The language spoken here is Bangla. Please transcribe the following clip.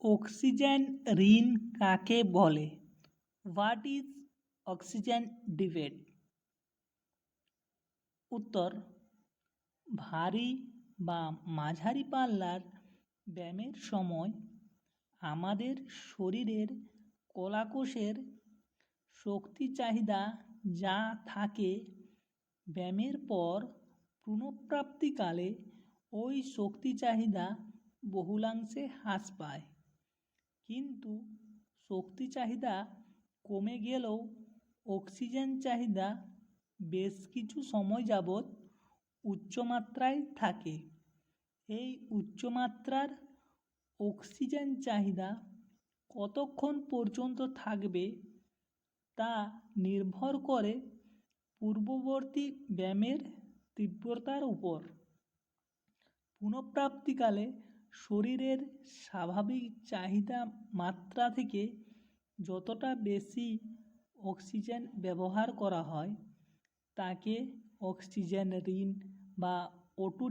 অক্সিজেন ঋণ কাকে বলে? What is oxygen debate? উত্তর, ভারী বা মাঝারি পাল্লার ব্যায়ামের সময় আমাদের শরীরের কলাকোষের শক্তি চাহিদা যা থাকে, ব্যায়ামের পর পুনঃপ্রাপ্তিকালে ওই শক্তি চাহিদা বহুলাংশে হ্রাস পায়। কিন্তু শক্তি চাহিদা কমে গেলেও অক্সিজেন চাহিদা বেশ কিছু সময় যাবৎ উচ্চমাত্রায় থাকে। এই উচ্চমাত্রার অক্সিজেন চাহিদা কতক্ষণ পর্যন্ত থাকবে তা নির্ভর করে পূর্ববর্তী ব্যায়ামের তীব্রতার উপর। পুনঃপ্রাপ্তিকালে শরীরের স্বাভাবিক চাহিদা মাত্রা থেকে যতটা বেশি অক্সিজেন ব্যবহার করা হয় তাকে অক্সিজেন ঋণ বা O2